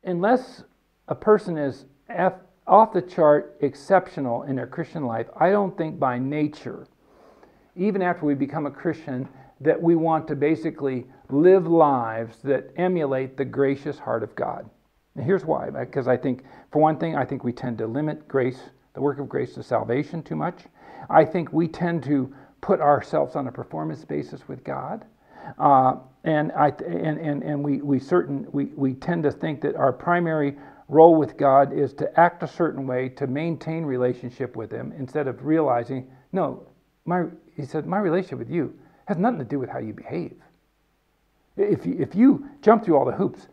unless a person is off the chart exceptional in their Christian life, I don't think by nature, even after we become a Christian, that we want to basically live lives that emulate the gracious heart of God. And here's why. Because I think, for one thing, I think we tend to limit grace, the work of grace, to salvation too much. I think we tend to put ourselves on a performance basis with God. And we tend to think that our primary role with God is to act a certain way to maintain relationship with Him, instead of realizing, no, He said, my relationship with you has nothing to do with how you behave. If you jump through all the hoops,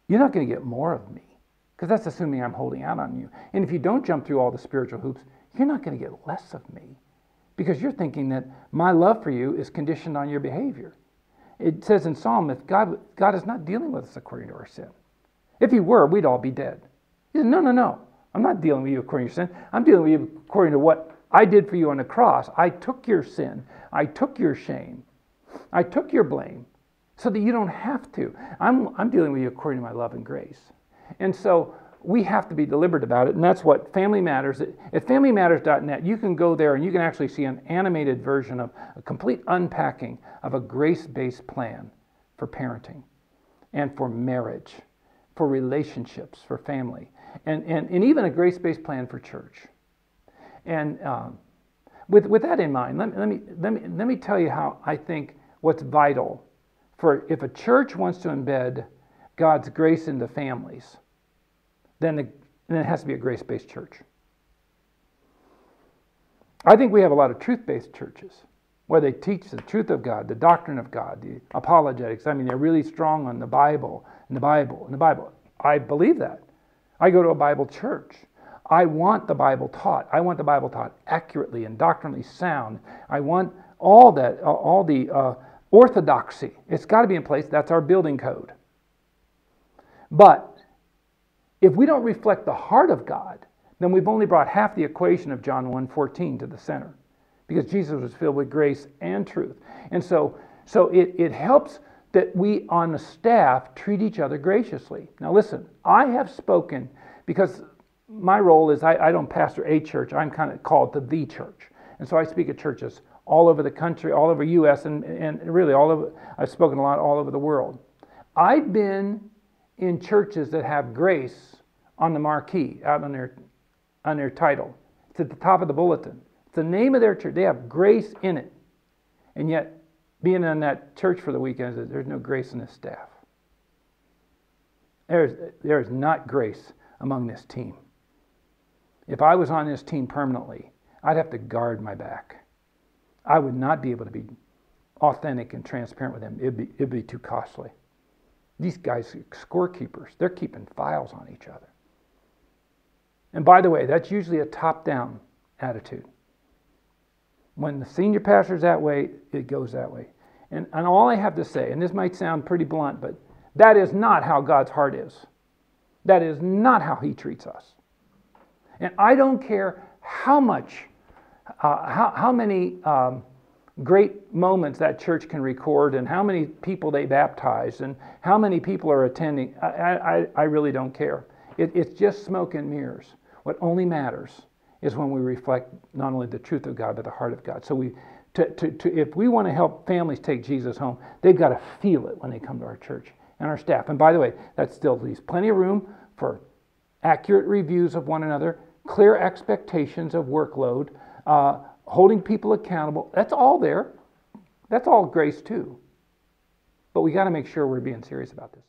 you're not going to get more of me, because that's assuming I'm holding out on you. And if you don't jump through all the spiritual hoops, you're not going to get less of me, because you're thinking that my love for you is conditioned on your behavior. It says in Psalm that God is not dealing with us according to our sin. If He were, we'd all be dead. He said, no, I'm not dealing with you according to your sin. I'm dealing with you according to what I did for you on the cross. I took your sin. I took your shame. I took your blame so that you don't have to. I'm dealing with you according to my love and grace. And so we have to be deliberate about it, and that's what Family Matters. At familymatters.net, you can go there and you can actually see an animated version of a complete unpacking of a grace-based plan for parenting and for marriage, for relationships, for family, and even a grace-based plan for church. And with that in mind, let me tell you how I think what's vital for if a church wants to embed God's grace into families, then it has to be a grace-based church. I think we have a lot of truth-based churches where they teach the truth of God, the doctrine of God, the apologetics. I mean, they're really strong on the Bible, and the Bible, and the Bible. I believe that. I go to a Bible church. I want the Bible taught. I want the Bible taught accurately and doctrinally sound. I want all that, all the orthodoxy. It's got to be in place. That's our building code. But if we don't reflect the heart of God, then we've only brought half the equation of John 1:14 to the center, because Jesus was filled with grace and truth. And so it helps that we on the staff treat each other graciously. Now listen, I have spoken, because my role is I don't pastor a church, I'm kind of called to the church. And so I speak at churches all over the country, all over U.S., and really all over, I've spoken a lot all over the world. I've been in churches that have grace on the marquee, out on their title. It's at the top of the bulletin. It's the name of their church. They have grace in it. And yet, being in that church for the weekend, there's no grace in this staff. There is not grace among this team. If I was on this team permanently, I'd have to guard my back. I would not be able to be authentic and transparent with them. It'd be too costly. These guys, scorekeepers, they're keeping files on each other. And by the way, that's usually a top-down attitude. When the senior pastor's that way, it goes that way. And all I have to say, and this might sound pretty blunt, but that is not how God's heart is. That is not how He treats us. And I don't care how much, how many great moments that church can record, and how many people they baptize, and how many people are attending. I really don't care. It's just smoke and mirrors. What only matters is when we reflect not only the truth of God, but the heart of God. So if we want to help families take Jesus home, they've got to feel it when they come to our church and our staff. And by the way, that still leaves plenty of room for accurate reviews of one another, clear expectations of workload, holding people accountable. That's all there. That's all grace too. But we got to make sure we're being serious about this.